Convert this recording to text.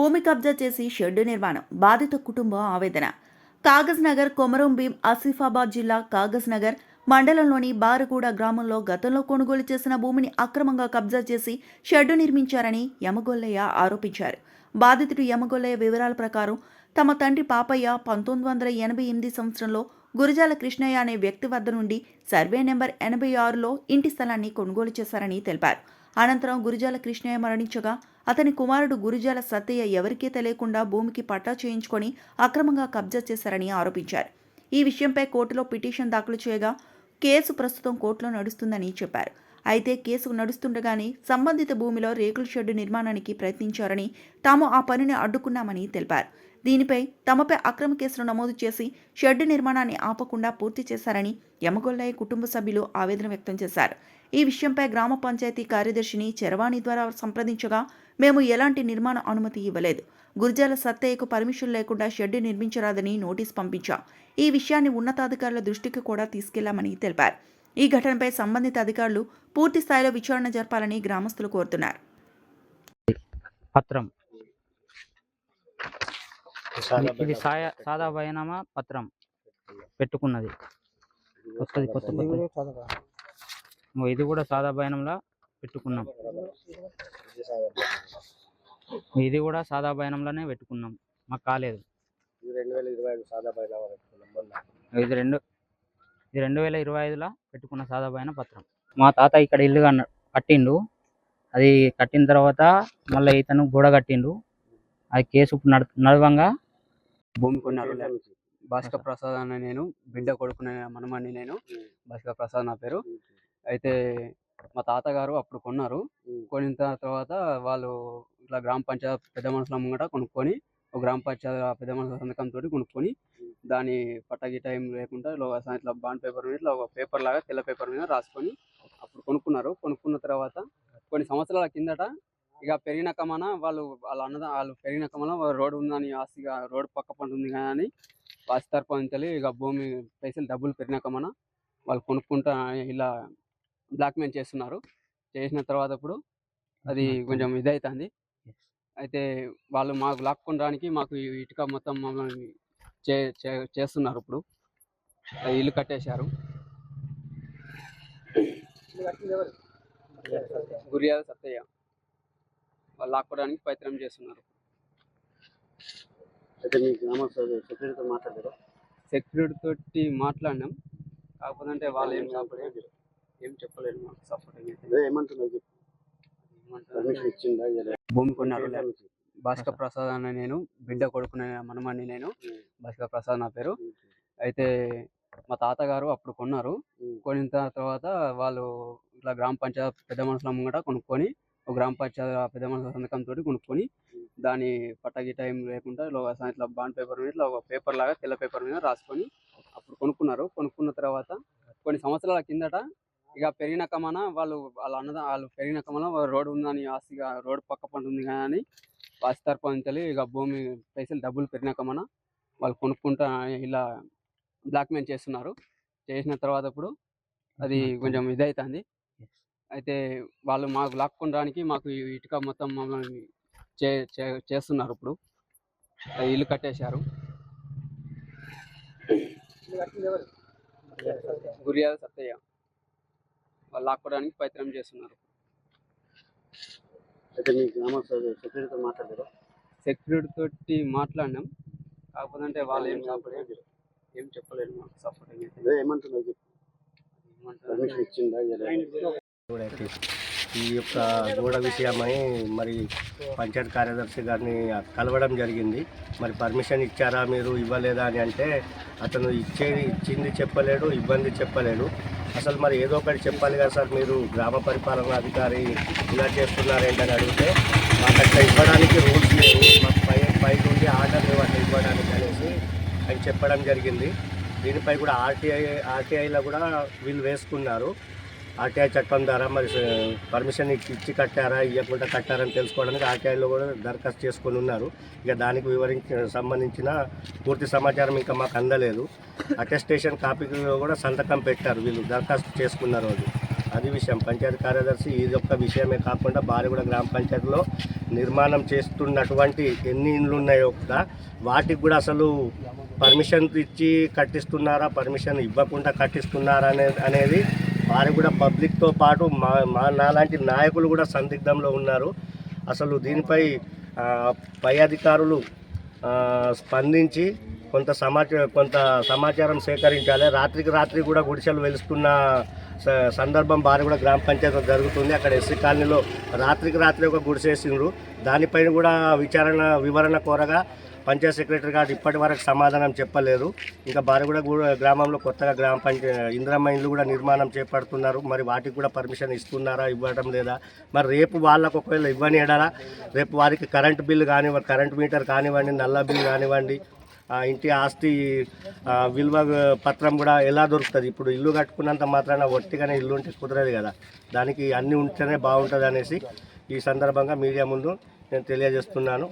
భూమి కబ్జా చేసి షెడ్డు నిర్మాణం బాధిత కుటుంబం ఆవేదన. కాగజ్ నగర్ కొమరం భీం ఆసిఫాబాద్ జిల్లా కాగజ్ నగర్ మండలంలోని బారగూడ గ్రామంలో గతంలో కొనుగోలు చేసిన భూమిని అక్రమంగా కబ్జా చేసి షెడ్డు నిర్మించారని యమగొల్లయ్య ఆరోపించారు. బాధితుడు యమగొల్లయ్య వివరాల ప్రకారం తమ తండ్రి పాపయ్య 1988 సంవత్సరంలో గురజాల కృష్ణయ్య అనే వ్యక్తి వద్ద నుండి సర్వే నెంబర్ 86లో ఇంటి స్థలాన్ని కొనుగోలు చేశారని తెలిపారు. అనంతరం గురజాల కృష్ణయ్య మరణించగా అతని కుమారుడు గురజాల సత్తయ్య ఎవరికీ తెలియకుండా భూమికి పట్టా చేయించుకొని అక్రమంగా కబ్జా చేశారని ఆరోపించారు. ఈ విషయంపై కోర్టులో పిటిషన్ దాఖలు చేయగా కేసు ప్రస్తుతం కోర్టులో నడుస్తుందని చెప్పారు. అయితే కేసు నడుస్తుండగానే సంబంధిత భూమిలో రేకుల షెడ్డు నిర్మాణానికి ప్రయత్నించారని, తాము ఆ పనిని అడ్డుకున్నామని తెలిపారు. దీనిపై తమపై అక్రమ కేసులు నమోదు చేసి షెడ్డు నిర్మాణాన్ని ఆపకుండా పూర్తి చేశారని యమగొల్లయ్య కుటుంబ సభ్యులు ఆవేదన వ్యక్తం చేశారు. ఈ విషయంపై గ్రామ పంచాయతీ కార్యదర్శిని చరవాణి ద్వారా సంప్రదించగా, మేము ఎలాంటి నిర్మాణ అనుమతి ఇవ్వలేదు, గుర్జాల సత్తయ్యకు పర్మిషన్ లేకుండా షెడ్డు నిర్మించరాదని నోటీస్ పంపించాం. ఈ విషయాన్ని ఉన్నతాధికారుల దృష్టికి కూడా తీసుకెళ్లామని తెలిపారు. ఈ ఘటనపై సంబంధిత అధికారులు పూర్తి స్థాయిలో విచారణ జరపాలని గ్రామస్తులు కోరుతున్నారు. పత్రం ఇది సాదా బయనామా పత్రం పెట్టుకున్నది వస్తుంది కొత్త ఇది కూడా సాదా బయనంలా పెట్టుకున్నాం. ఇది కూడా సాదా బయనంలోనే పెట్టుకున్నాం, మాకు కాలేదు. ఇది 2025లో పెట్టుకున్న సాదా బయన పత్రం. మా తాత ఇక్కడ ఇల్లు కట్టిండు. అది కట్టిన తర్వాత మళ్ళీ ఇతను గోడ కట్టిండు. అది కేసు నడవంగా భూమి కొన్నారు. భాస్కర్ ప్రసాద్ అనే నేను, బిడ్డ కొడుకునే మనమని నేను. భాస్కర్ ప్రసాద్ నా పేరు. అయితే మా తాతగారు అప్పుడు కొన్నారు. కొనిన తర్వాత వాళ్ళు ఇట్లా గ్రామ పంచాయతీ పెద్ద మనుషుల ముంగట కొనుక్కొని, ఒక గ్రామ పంచాయతీ పెద్ద మనుషుల సంతకంతో కొనుక్కొని దాని పట్టకి టైం లేకుండా ఇట్లా బాండ్ పేపర్ మీద ఇట్లా ఒక పేపర్ లాగా తెల్ల పేపర్ మీద రాసుకొని అప్పుడు కొనుక్కున్నారు. కొనుక్కున్న తర్వాత కొన్ని సంవత్సరాల కిందట ఇక పెరిగిన కమన వాళ్ళు పెరిగిన కమన రోడ్డు ఉందని ఆస్తిగా రోడ్డు పక్క పంట ఉంది కానీ ఆస్తి తరపు నుంచి ఇక భూమి పైసలు డబ్బులు పెరిగిన కమన వాళ్ళు కొనుక్కుంటా ఇలా బ్లాక్మెయిల్ చేస్తున్నారు. చేసిన తర్వాత ఇప్పుడు అది కొంచెం ఇదవుతుంది. అయితే వాళ్ళు మాకు లాక్కొనడానికి మాకు ఇటుక మొత్తం మమ్మల్ని చేస్తున్నారు. ఇప్పుడు ఇల్లు కట్టేశారు. గురియాల సత్తయ్య వాళ్ళు లాక్కోవడానికి ప్రయత్నం చేస్తున్నారు. అయితే మీ గ్రామ సెక్యూరిటీతో మాట్లాడారు? సెక్యూరిటీ తోటి మాట్లాడినాం, కాకపోతే వాళ్ళు ఏం చెప్పలేదు మాకు సపోర్ట్. ఏమంటున్నారు? భూమి కొన్నారు. భాస్కర్ ప్రసాద్ అనే నేను, బిడ్డ కొడుకునే మనమని నేను. భాస్కర్ ప్రసాద్ నా పేరు. అయితే మా తాతగారు అప్పుడు కొన్నారు. కొనిన తర్వాత వాళ్ళు ఇట్లా గ్రామ పంచాయతీ పెద్ద మనుషుల ముంగట కొనుక్కొని, ఒక గ్రామ పంచాయతీ పెద్ద మనుషుల సంతకంతో కొనుక్కొని దాని పట్టకి టైం లేకుండా ఇట్లా బాండ్ పేపర్ మీద ఇట్లా ఒక పేపర్ లాగా తెల్ల పేపర్ మీద రాసుకొని అప్పుడు కొనుక్కున్నారు. కొనుక్కున్న తర్వాత కొన్ని సంవత్సరాల కిందట ఇక పెరిగిన కమన వాళ్ళు పెరిగిన కమన రోడ్డు ఉందని ఆస్తిగా రోడ్డు పక్క పంట ఉంది కానీ ఆస్తి తరపు నుంచి ఇక భూమి పైసలు డబ్బులు పెరిగిన కమన వాళ్ళు కొనుక్కుంటా ఇలా బ్లాక్మెయిల్ చేస్తున్నారు. చేసిన తర్వాత ఇప్పుడు అది కొంచెం ఇదవుతుంది. అయితే వాళ్ళు మాకు లాక్కొనడానికి మాకు ఇటుక మొత్తం మమ్మల్ని చేస్తున్నారు. ఇప్పుడు ఇల్లు కట్టేశారు. గురియాల సత్తయ్య వాళ్ళు లాక్కోవడానికి ప్రయత్నం చేస్తున్నారు. అయితే మీ గ్రామ సెక్యూరిటీతో మాట్లాడారు? సెక్యూరిటీ తోటి మాట్లాడినాం, కాకపోతే వాళ్ళు ఏం చెప్పలేదు మాకు సపోర్ట్. ఏమంటున్నారు? పర్మిషన్ ఇచ్చిందా? ఈ యొక్క గోడ విషయమై మరి పంచాయతీ కార్యదర్శి గారిని కలవడం జరిగింది. మరి పర్మిషన్ ఇచ్చారా మీరు, ఇవ్వలేదా అని అంటే అతను ఇచ్చింది చెప్పలేడు, ఇబ్బంది చెప్పలేడు. అసలు మరి ఏదో ఒకటి చెప్పాలి కదా సార్, మీరు గ్రామ పరిపాలన అధికారి ఇలా చేస్తున్నారేంటని అడిగితే మాకు అట్లా ఇవ్వడానికి రూల్స్ లేవు, మాకు పై నుండి ఆర్డర్ లేవు అట్లా ఇవ్వడానికి అనేసి అని చెప్పడం జరిగింది. దీనిపై కూడా ఆర్టీఐలో కూడా వీళ్ళు వేసుకున్నారు. ఆర్టీఐ చట్టం ద్వారా మరి పర్మిషన్ ఇచ్చి కట్టారా, ఇవ్వకుండా కట్టారని తెలుసుకోవడానికి ఆర్టీఐలో కూడా దరఖాస్తు చేసుకొని ఉన్నారు. ఇక దానికి సంబంధించిన పూర్తి సమాచారం ఇంకా మాకు అందలేదు. అటెస్టేషన్ కాపీలో కూడా సంతకం పెట్టారు వీళ్ళు దరఖాస్తు చేసుకున్న రోజు. అది విషయం. పంచాయతీ కార్యదర్శి ఇది ఒక్క విషయమే కాకుండా బారగూడ గ్రామ పంచాయతీలో నిర్మాణం చేస్తున్నటువంటి ఎన్ని ఇండ్లు ఉన్నాయో కూడా వాటికి కూడా అసలు పర్మిషన్ ఇచ్చి కట్టిస్తున్నారా, పర్మిషన్ ఇవ్వకుండా కట్టిస్తున్నారా అనేది వారు కూడా పబ్లిక్తో పాటు నాలాంటి నాయకులు కూడా సందిగ్ధంలో ఉన్నారు. అసలు దీనిపై పై అధికారులు స్పందించి కొంత సమాచారం సేకరించాలి. రాత్రికి రాత్రి కూడా గుడిసెలు వెలుస్తున్న సందర్భం బారి కూడా గ్రామ పంచాయతీ జరుగుతుంది. అక్కడ ఎస్సీ కాలనీలో రాత్రికి రాత్రి ఒక గుడిసేసిండ్రు. దానిపైన కూడా వివరణ కోరగా పంచాయత్ సెక్రటరీ గారు ఇప్పటి వరకు సమాధానం చెప్పలేదు. ఇంకా బారిగూడ గ్రామంలో కొత్తగా గ్రామ ఇందిరమ్మ ఇండ్లు కూడా నిర్మాణం చేపడుతున్నారు. మరి వాటికి కూడా పర్మిషన్ ఇస్తున్నారా, ఇవ్వడం లేదా? మరి రేపు వాళ్ళకు ఒకవేళ ఇవ్వని ఎడలా రేపు వారికి కరెంట్ బిల్లు కానివ్వండి, కరెంట్ మీటర్ కానివ్వండి, నల్ల బిల్లు కానివ్వండి, ఇంటి ఆస్తి విలువ పత్రం కూడా ఎలా దొరుకుతుంది? ఇప్పుడు ఇల్లు కట్టుకున్నంత మాత్రాన ఒట్టిగానే ఇల్లు ఉంటే కుదరదు కదా, దానికి అన్నీ ఉంటేనే బాగుంటుంది అనేసి ఈ సందర్భంగా మీడియా ముందు నేను తెలియజేస్తున్నాను.